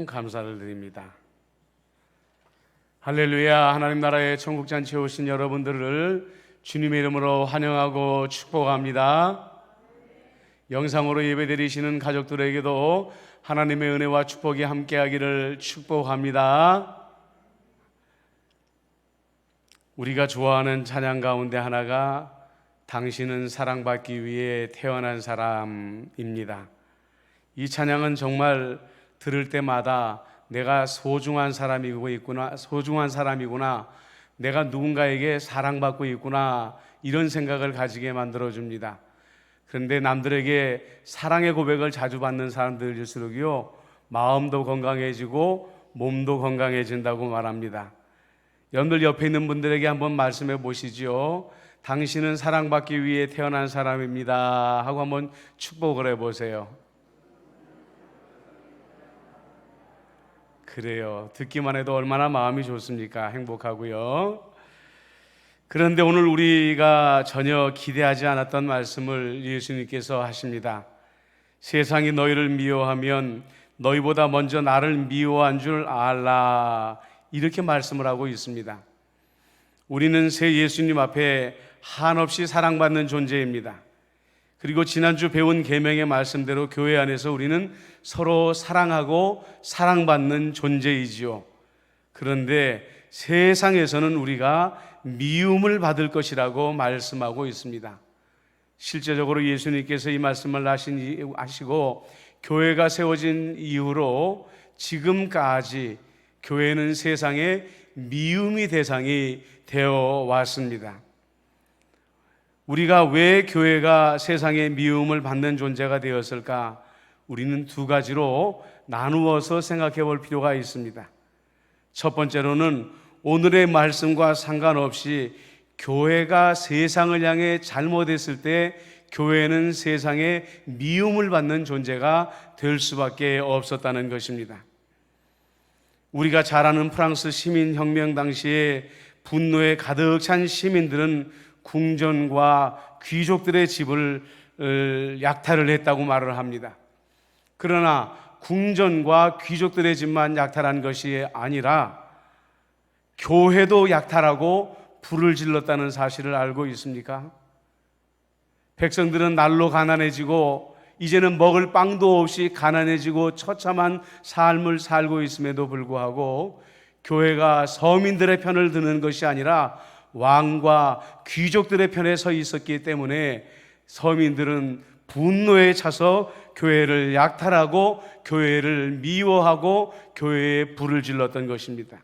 감사를 드립니다. 할렐루야. 하나님 나라의 천국잔치에 오신 여러분들을 주님의 이름으로 환영하고 축복합니다. 영상으로 예배드리시는 가족들에게도 하나님의 은혜와 축복이 함께하기를 축복합니다. 우리가 좋아하는 찬양 가운데 하나가 당신은 사랑받기 위해 태어난 사람입니다. 이 찬양은 정말 들을 때마다 내가 소중한 사람이구나, 내가 누군가에게 사랑받고 있구나, 이런 생각을 가지게 만들어줍니다. 그런데 남들에게 사랑의 고백을 자주 받는 사람들일수록요, 마음도 건강해지고 몸도 건강해진다고 말합니다. 여러분들 옆에 있는 분들에게 한번 말씀해 보시죠. 당신은 사랑받기 위해 태어난 사람입니다 하고 한번 축복을 해보세요. 그래요. 듣기만 해도 얼마나 마음이 좋습니까? 행복하고요. 그런데 오늘 우리가 전혀 기대하지 않았던 말씀을 예수님께서 하십니다. 세상이 너희를 미워하면 너희보다 먼저 나를 미워한 줄 알라, 이렇게 말씀을 하고 있습니다. 우리는 새 예수님 앞에 한없이 사랑받는 존재입니다. 그리고 지난주 배운 계명의 말씀대로 교회 안에서 우리는 서로 사랑하고 사랑받는 존재이지요. 그런데 세상에서는 우리가 미움을 받을 것이라고 말씀하고 있습니다. 실제적으로 예수님께서 이 말씀을 하시고 교회가 세워진 이후로 지금까지 교회는 세상의 미움의 대상이 되어 왔습니다. 우리가 왜 교회가 세상의 미움을 받는 존재가 되었을까? 우리는 두 가지로 나누어서 생각해 볼 필요가 있습니다. 첫 번째로는 오늘의 말씀과 상관없이 교회가 세상을 향해 잘못했을 때 교회는 세상의 미움을 받는 존재가 될 수밖에 없었다는 것입니다. 우리가 잘 아는 프랑스 시민혁명 당시에 분노에 가득 찬 시민들은 궁전과 귀족들의 집을 약탈을 했다고 말을 합니다. 그러나 궁전과 귀족들의 집만 약탈한 것이 아니라 교회도 약탈하고 불을 질렀다는 사실을 알고 있습니까? 백성들은 날로 가난해지고 이제는 먹을 빵도 없이 가난해지고 처참한 삶을 살고 있음에도 불구하고 교회가 서민들의 편을 드는 것이 아니라 왕과 귀족들의 편에 서 있었기 때문에 서민들은 분노에 차서 교회를 약탈하고 교회를 미워하고 교회에 불을 질렀던 것입니다.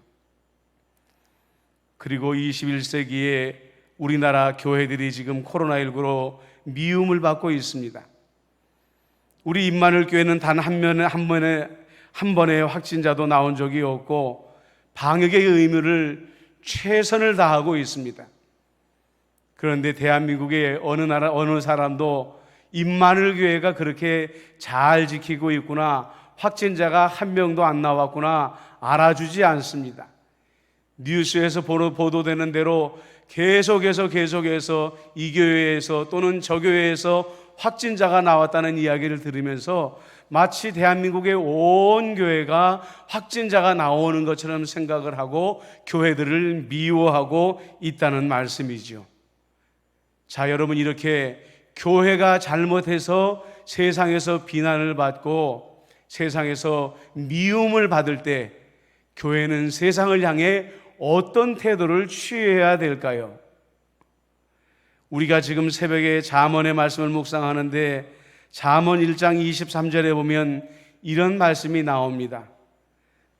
그리고 21세기에 우리나라 교회들이 지금 코로나19로 미움을 받고 있습니다. 우리 임마누엘 교회는 단 한 번의 확진자도 나온 적이 없고 방역의 의무를 최선을 다하고 있습니다. 그런데 대한민국의 어느 사람도 임마누엘 교회가 그렇게 잘 지키고 있구나, 확진자가 한 명도 안 나왔구나 알아주지 않습니다. 뉴스에서 보도되는 대로 계속해서 이 교회에서 또는 저 교회에서 확진자가 나왔다는 이야기를 들으면서 마치 대한민국의 온 교회가 확진자가 나오는 것처럼 생각을 하고 교회들을 미워하고 있다는 말씀이죠. 자, 여러분, 이렇게 교회가 잘못해서 세상에서 비난을 받고 세상에서 미움을 받을 때 교회는 세상을 향해 어떤 태도를 취해야 될까요? 우리가 지금 새벽에 잠언의 말씀을 묵상하는데 잠언 1장 23절에 보면 이런 말씀이 나옵니다.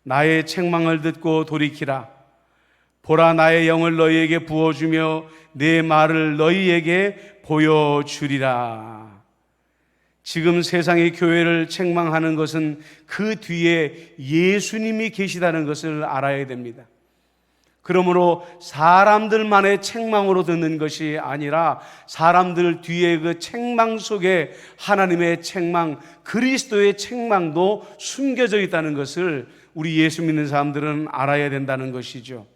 나의 책망을 듣고 돌이키라. 보라, 나의 영을 너희에게 부어주며 내 말을 너희에게 보여주리라. 지금 세상의 교회를 책망하는 것은 그 뒤에 예수님이 계시다는 것을 알아야 됩니다. 그러므로 사람들만의 책망으로 듣는 것이 아니라 사람들 뒤에 그 책망 속에 하나님의 책망, 그리스도의 책망도 숨겨져 있다는 것을 우리 예수 믿는 사람들은 알아야 된다는 것이죠.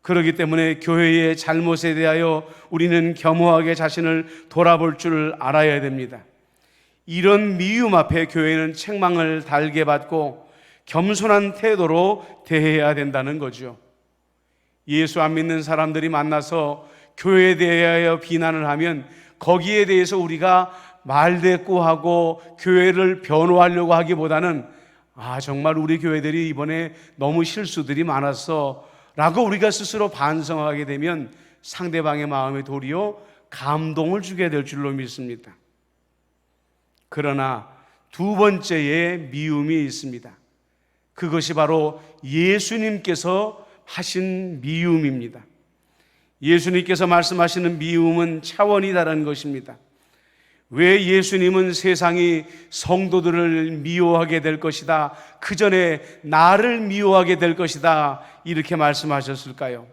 그렇기 때문에 교회의 잘못에 대하여 우리는 겸허하게 자신을 돌아볼 줄 알아야 됩니다. 이런 미움 앞에 교회는 책망을 달게 받고 겸손한 태도로 대해야 된다는 거죠. 예수 안 믿는 사람들이 만나서 교회에 대하여 비난을 하면 거기에 대해서 우리가 말대꾸하고 교회를 변호하려고 하기보다는 정말 우리 교회들이 이번에 너무 실수들이 많았어 라고 우리가 스스로 반성하게 되면 상대방의 마음에 도리어 감동을 주게 될 줄로 믿습니다. 그러나 두 번째의 미움이 있습니다. 그것이 바로 예수님께서 하신 미움입니다. 예수님께서 말씀하시는 미움은 차원이 다른 것입니다. 왜 예수님은 세상이 성도들을 미워하게 될 것이다, 그 전에 나를 미워하게 될 것이다, 이렇게 말씀하셨을까요?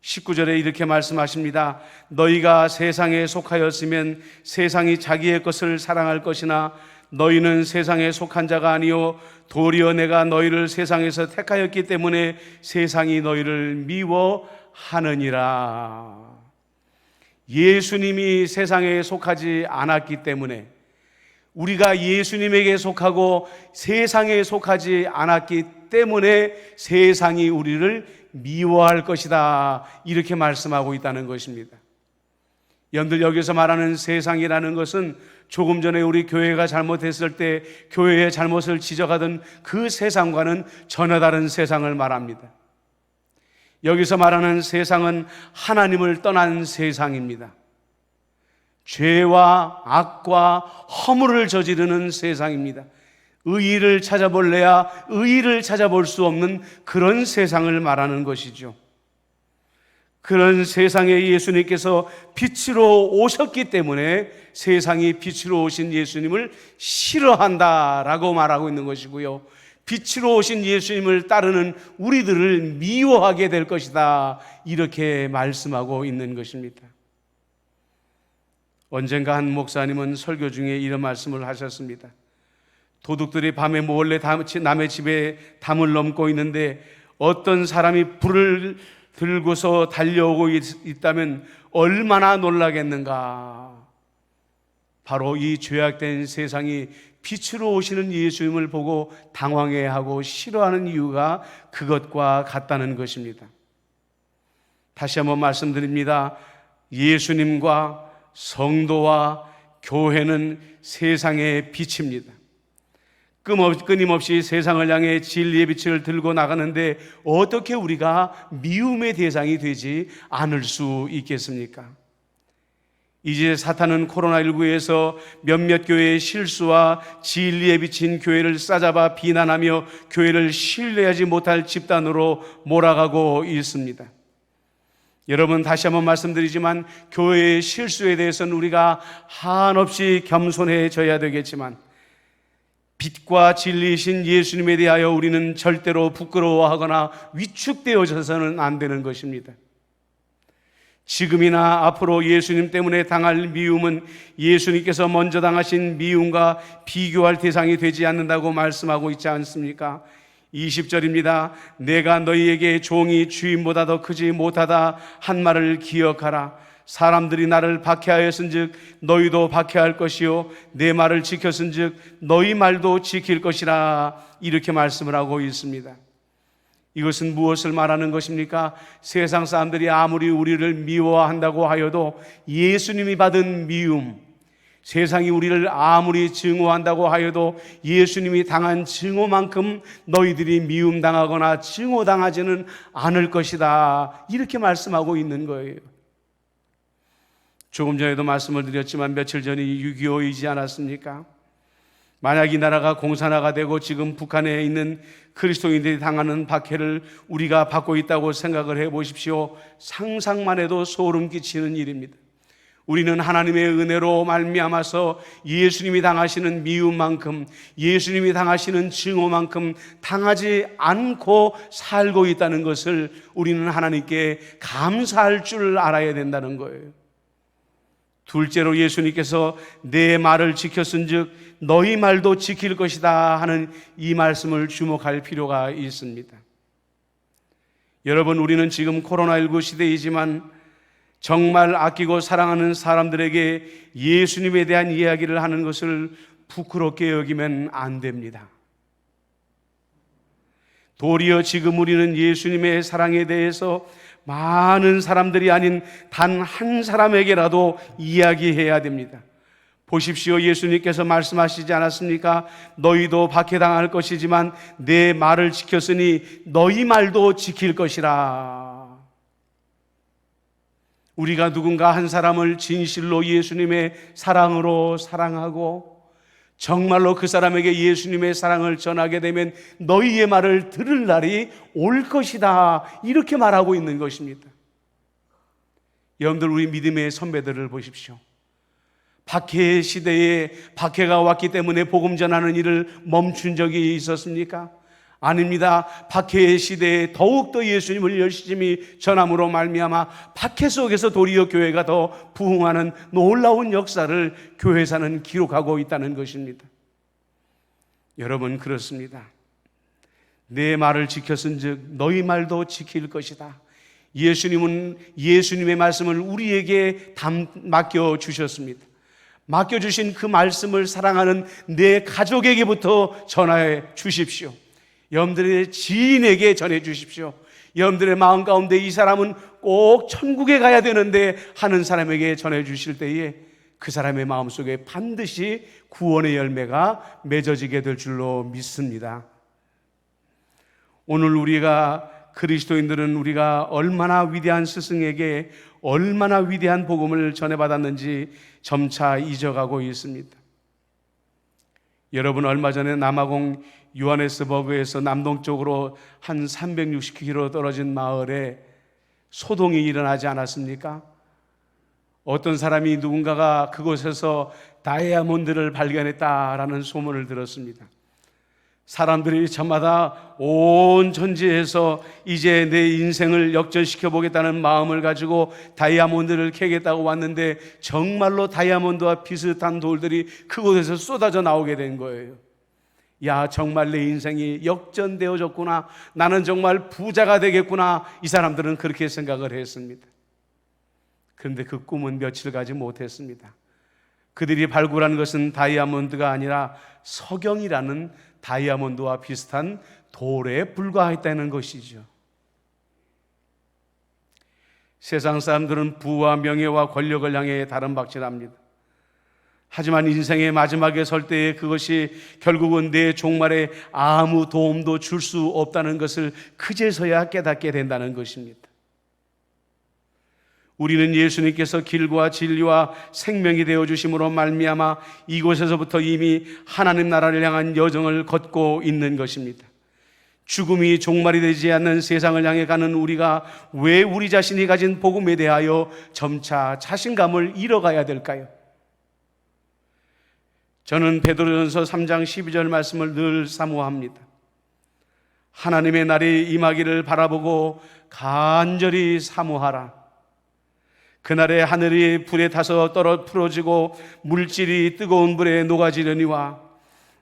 19절에 이렇게 말씀하십니다. 너희가 세상에 속하였으면 세상이 자기의 것을 사랑할 것이나 너희는 세상에 속한 자가 아니요 도리어 내가 너희를 세상에서 택하였기 때문에 세상이 너희를 미워하느니라. 예수님이 세상에 속하지 않았기 때문에, 우리가 예수님에게 속하고 세상에 속하지 않았기 때문에 세상이 우리를 미워할 것이다, 이렇게 말씀하고 있다는 것입니다. 여러분들, 여기서 말하는 세상이라는 것은 조금 전에 우리 교회가 잘못했을 때 교회의 잘못을 지적하던 그 세상과는 전혀 다른 세상을 말합니다. 여기서 말하는 세상은 하나님을 떠난 세상입니다. 죄와 악과 허물을 저지르는 세상입니다. 의의를 찾아볼래야 의의를 찾아볼 수 없는 그런 세상을 말하는 것이죠. 그런 세상에 예수님께서 빛으로 오셨기 때문에 세상이 빛으로 오신 예수님을 싫어한다라고 말하고 있는 것이고요, 빛으로 오신 예수님을 따르는 우리들을 미워하게 될 것이다, 이렇게 말씀하고 있는 것입니다. 언젠가 한 목사님은 설교 중에 이런 말씀을 하셨습니다. 도둑들이 밤에 몰래 남의 집에 담을 넘고 있는데 어떤 사람이 불을 들고서 달려오고 있다면 얼마나 놀라겠는가. 바로 이 죄악된 세상이 빛으로 오시는 예수님을 보고 당황해하고 싫어하는 이유가 그것과 같다는 것입니다. 다시 한번 말씀드립니다. 예수님과 성도와 교회는 세상의 빛입니다. 끊임없이 세상을 향해 진리의 빛을 들고 나가는데 어떻게 우리가 미움의 대상이 되지 않을 수 있겠습니까? 이제 사탄은 코로나19에서 몇몇 교회의 실수와 진리에 비친 교회를 싸잡아 비난하며 교회를 신뢰하지 못할 집단으로 몰아가고 있습니다. 여러분, 다시 한번 말씀드리지만 교회의 실수에 대해서는 우리가 한없이 겸손해져야 되겠지만 빛과 진리이신 예수님에 대하여 우리는 절대로 부끄러워하거나 위축되어져서는 안 되는 것입니다. 지금이나 앞으로 예수님 때문에 당할 미움은 예수님께서 먼저 당하신 미움과 비교할 대상이 되지 않는다고 말씀하고 있지 않습니까? 20절입니다. 내가 너희에게 종이 주인보다 더 크지 못하다 한 말을 기억하라. 사람들이 나를 박해하였은즉 너희도 박해할 것이요 내 말을 지켰은즉 너희 말도 지킬 것이라, 이렇게 말씀을 하고 있습니다. 이것은 무엇을 말하는 것입니까? 세상 사람들이 아무리 우리를 미워한다고 하여도 예수님이 받은 미움, 세상이 우리를 아무리 증오한다고 하여도 예수님이 당한 증오만큼 너희들이 미움당하거나 증오당하지는 않을 것이다, 이렇게 말씀하고 있는 거예요. 조금 전에도 말씀을 드렸지만 며칠 전이 6.25이지 않았습니까? 만약 이 나라가 공산화가 되고 지금 북한에 있는 그리스도인들이 당하는 박해를 우리가 받고 있다고 생각을 해보십시오. 상상만 해도 소름 끼치는 일입니다. 우리는 하나님의 은혜로 말미암아서 예수님이 당하시는 미움만큼, 예수님이 당하시는 증오만큼 당하지 않고 살고 있다는 것을 우리는 하나님께 감사할 줄 알아야 된다는 거예요. 둘째로 예수님께서 내 말을 지켰은즉 너희 말도 지킬 것이다 하는 이 말씀을 주목할 필요가 있습니다. 여러분, 우리는 지금 코로나19 시대이지만 정말 아끼고 사랑하는 사람들에게 예수님에 대한 이야기를 하는 것을 부끄럽게 여기면 안 됩니다. 도리어 지금 우리는 예수님의 사랑에 대해서 많은 사람들이 아닌 단 한 사람에게라도 이야기해야 됩니다. 보십시오. 예수님께서 말씀하시지 않았습니까? 너희도 박해당할 것이지만 내 말을 지켰으니 너희 말도 지킬 것이라. 우리가 누군가 한 사람을 진실로 예수님의 사랑으로 사랑하고 정말로 그 사람에게 예수님의 사랑을 전하게 되면 너희의 말을 들을 날이 올 것이다, 이렇게 말하고 있는 것입니다. 여러분들, 우리 믿음의 선배들을 보십시오. 박해의 시대에 박해가 왔기 때문에 복음 전하는 일을 멈춘 적이 있었습니까? 아닙니다. 박해의 시대에 더욱더 예수님을 열심히 전함으로 말미암아 박해 속에서 도리어 교회가 더 부흥하는 놀라운 역사를 교회사는 기록하고 있다는 것입니다. 여러분, 그렇습니다. 내 말을 지켰은즉 너희 말도 지킬 것이다. 예수님은 예수님의 말씀을 우리에게 맡겨주셨습니다. 맡겨주신 그 말씀을 사랑하는 내 가족에게부터 전해 주십시오. 여러분들의 지인에게 전해 주십시오. 여러분들의 마음 가운데 이 사람은 꼭 천국에 가야 되는데 하는 사람에게 전해 주실 때에 그 사람의 마음속에 반드시 구원의 열매가 맺어지게 될 줄로 믿습니다. 오늘 우리가 그리스도인들은 우리가 얼마나 위대한 스승에게 얼마나 위대한 복음을 전해받았는지 점차 잊어가고 있습니다. 여러분, 얼마 전에 남아공 요하네스버그에서 남동쪽으로 한 360km 떨어진 마을에 소동이 일어나지 않았습니까? 어떤 사람이 누군가가 그곳에서 다이아몬드를 발견했다라는 소문을 들었습니다. 사람들이 저마다 온 천지에서 이제 내 인생을 역전시켜 보겠다는 마음을 가지고 다이아몬드를 캐겠다고 왔는데 정말로 다이아몬드와 비슷한 돌들이 그곳에서 쏟아져 나오게 된 거예요. 야, 정말 내 인생이 역전되어졌구나. 나는 정말 부자가 되겠구나. 이 사람들은 그렇게 생각을 했습니다. 그런데 그 꿈은 며칠 가지 못했습니다. 그들이 발굴한 것은 다이아몬드가 아니라 석영이라는 다이아몬드와 비슷한 돌에 불과했다는 것이죠. 세상 사람들은 부와 명예와 권력을 향해 다름박질합니다. 하지만 인생의 마지막에 설 때에 그것이 결국은 내 종말에 아무 도움도 줄 수 없다는 것을 그제서야 깨닫게 된다는 것입니다. 우리는 예수님께서 길과 진리와 생명이 되어주심으로 말미암아 이곳에서부터 이미 하나님 나라를 향한 여정을 걷고 있는 것입니다. 죽음이 종말이 되지 않는 세상을 향해 가는 우리가 왜 우리 자신이 가진 복음에 대하여 점차 자신감을 잃어가야 될까요? 저는 베드로전서 3장 12절 말씀을 늘 사모합니다. 하나님의 날이 임하기를 바라보고 간절히 사모하라. 그날에 하늘이 불에 타서 풀어지고 물질이 뜨거운 불에 녹아지려니와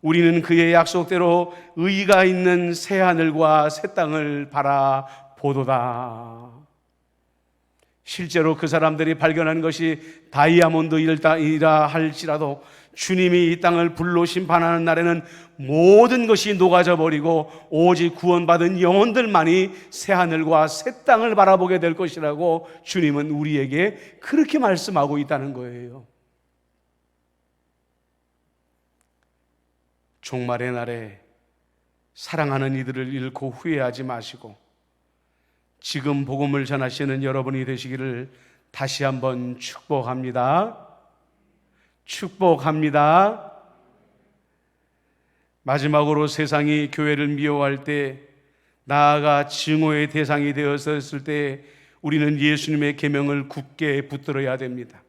우리는 그의 약속대로 의가 있는 새 하늘과 새 땅을 바라보도다. 실제로 그 사람들이 발견한 것이 다이아몬드이라 할지라도 주님이 이 땅을 불로 심판하는 날에는 모든 것이 녹아져 버리고 오직 구원받은 영혼들만이 새하늘과 새 땅을 바라보게 될 것이라고 주님은 우리에게 그렇게 말씀하고 있다는 거예요. 종말의 날에 사랑하는 이들을 잃고 후회하지 마시고 지금 복음을 전하시는 여러분이 되시기를 다시 한번 축복합니다. 축복합니다. 마지막으로 세상이 교회를 미워할 때, 나아가 증오의 대상이 되었을 때 우리는 예수님의 계명을 굳게 붙들어야 됩니다.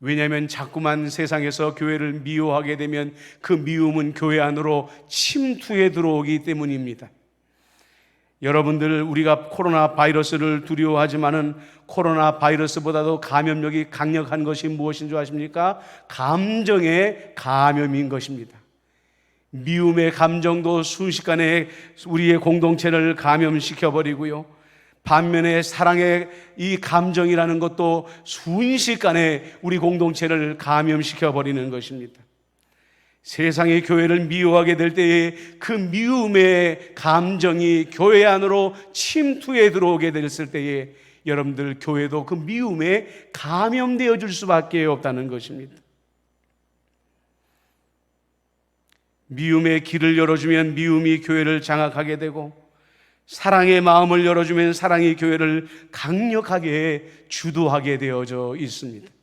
왜냐하면 자꾸만 세상에서 교회를 미워하게 되면 그 미움은 교회 안으로 침투해 들어오기 때문입니다. 여러분들, 우리가 코로나 바이러스를 두려워하지만은 코로나 바이러스보다도 감염력이 강력한 것이 무엇인 줄 아십니까? 감정의 감염인 것입니다. 미움의 감정도 순식간에 우리의 공동체를 감염시켜버리고요. 반면에 사랑의 이 감정이라는 것도 순식간에 우리 공동체를 감염시켜버리는 것입니다. 세상의 교회를 미워하게 될 때에 그 미움의 감정이 교회 안으로 침투해 들어오게 됐을 때에 여러분들 교회도 그 미움에 감염되어 줄 수밖에 없다는 것입니다. 미움의 길을 열어주면 미움이 교회를 장악하게 되고, 사랑의 마음을 열어주면 사랑이 교회를 강력하게 주도하게 되어져 있습니다.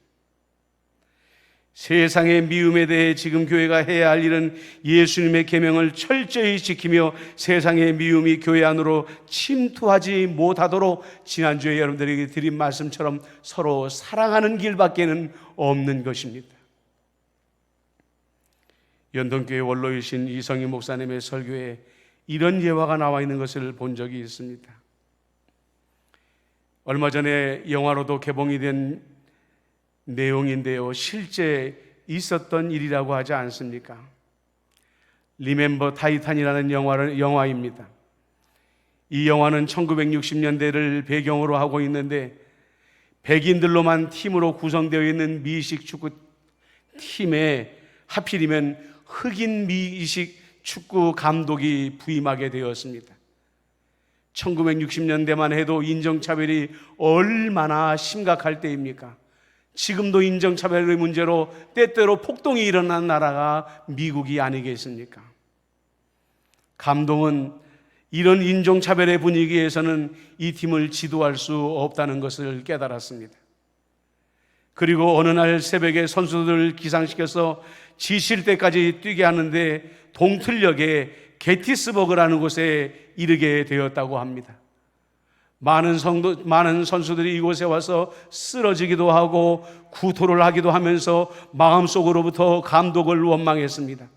세상의 미움에 대해 지금 교회가 해야 할 일은 예수님의 계명을 철저히 지키며 세상의 미움이 교회 안으로 침투하지 못하도록 지난주에 여러분들에게 드린 말씀처럼 서로 사랑하는 길밖에는 없는 것입니다. 연동교회 원로이신 이성희 목사님의 설교에 이런 예화가 나와 있는 것을 본 적이 있습니다. 얼마 전에 영화로도 개봉이 된 내용인데요, 실제 있었던 일이라고 하지 않습니까? 리멤버 타이탄이라는 영화입니다. 이 영화는 1960년대를 배경으로 하고 있는데, 백인들로만 팀으로 구성되어 있는 미식 축구 팀에 하필이면 흑인 미식 축구 감독이 부임하게 되었습니다. 1960년대만 해도 인종차별이 얼마나 심각할 때입니까? 지금도 인종차별의 문제로 때때로 폭동이 일어난 나라가 미국이 아니겠습니까? 감독은 이런 인종차별의 분위기에서는 이 팀을 지도할 수 없다는 것을 깨달았습니다. 그리고 어느 날 새벽에 선수들을 기상시켜서 지칠 때까지 뛰게 하는데 동틀역의 게티스버그라는 곳에 이르게 되었다고 합니다. 많은 선수들이 이곳에 와서 쓰러지기도 하고 구토를 하기도 하면서 마음속으로부터 감독을 원망했습니다.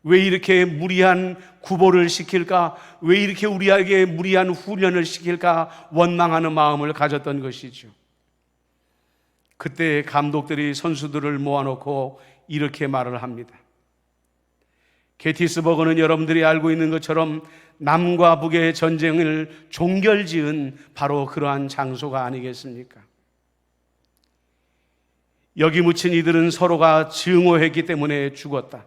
왜 이렇게 무리한 구보를 시킬까? 왜 이렇게 우리에게 무리한 훈련을 시킬까? 원망하는 마음을 가졌던 것이죠. 그때 감독들이 선수들을 모아놓고 이렇게 말을 합니다. 게티스버그는 여러분들이 알고 있는 것처럼 남과 북의 전쟁을 종결지은 바로 그러한 장소가 아니겠습니까? 여기 묻힌 이들은 서로가 증오했기 때문에 죽었다.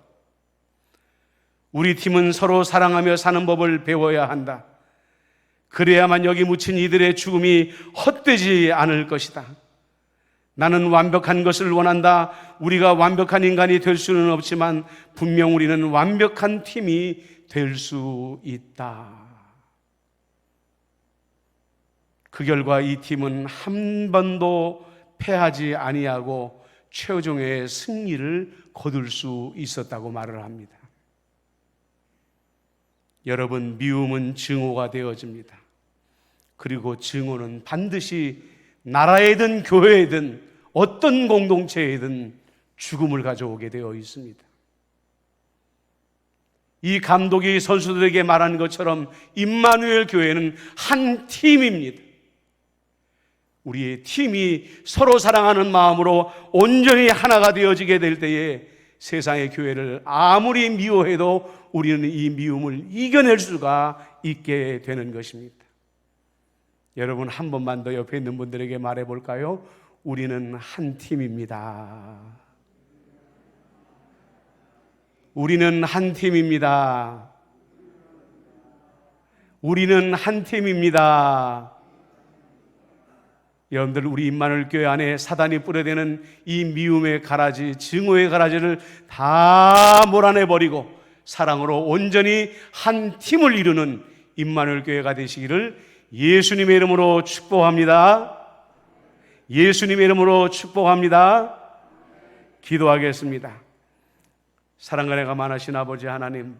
우리 팀은 서로 사랑하며 사는 법을 배워야 한다. 그래야만 여기 묻힌 이들의 죽음이 헛되지 않을 것이다. 나는 완벽한 것을 원한다. 우리가 완벽한 인간이 될 수는 없지만 분명 우리는 완벽한 팀이 될 수 있다. 그 결과 이 팀은 한 번도 패하지 아니하고 최종의 승리를 거둘 수 있었다고 말을 합니다. 여러분, 미움은 증오가 되어집니다. 그리고 증오는 반드시 나라에든 교회에든 어떤 공동체에든 죽음을 가져오게 되어 있습니다. 이 감독이 선수들에게 말한 것처럼 임마누엘 교회는 한 팀입니다. 우리의 팀이 서로 사랑하는 마음으로 온전히 하나가 되어지게 될 때에 세상의 교회를 아무리 미워해도 우리는 이 미움을 이겨낼 수가 있게 되는 것입니다. 여러분, 한 번만 더 옆에 있는 분들에게 말해볼까요? 우리는 한 팀입니다. 우리는 한 팀입니다. 우리는 한 팀입니다. 여러분들, 우리 임마누엘 교회 안에 사단이 뿌려대는 이 미움의 가라지, 증오의 가라지를 다 몰아내버리고 사랑으로 온전히 한 팀을 이루는 임마누엘 교회가 되시기를 예수님의 이름으로 축복합니다. 예수님의 이름으로 축복합니다. 기도하겠습니다. 사랑과 은혜가 많으신 아버지 하나님,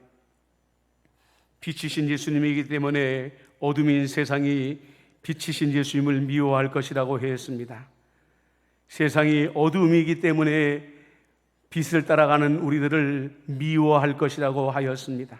빛이신 예수님이기 때문에 어둠인 세상이 빛이신 예수님을 미워할 것이라고 했습니다. 세상이 어둠이기 때문에 빛을 따라가는 우리들을 미워할 것이라고 하였습니다.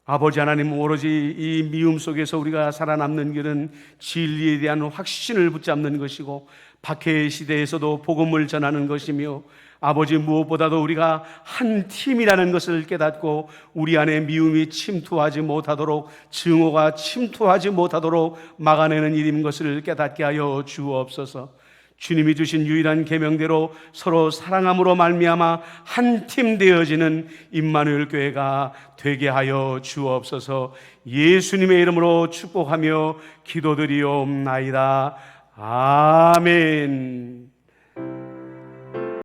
아버지 하나님, 오로지 이 미움 속에서 우리가 살아남는 길은 진리에 대한 확신을 붙잡는 것이고 박해의 시대에서도 복음을 전하는 것이며, 아버지, 무엇보다도 우리가 한 팀이라는 것을 깨닫고 우리 안에 미움이 침투하지 못하도록, 증오가 침투하지 못하도록 막아내는 일인 것을 깨닫게 하여 주옵소서. 주님이 주신 유일한 계명대로 서로 사랑함으로 말미암아 한 팀 되어지는 임마누엘 교회가 되게 하여 주옵소서. 예수님의 이름으로 축복하며 기도드리옵나이다. 아멘.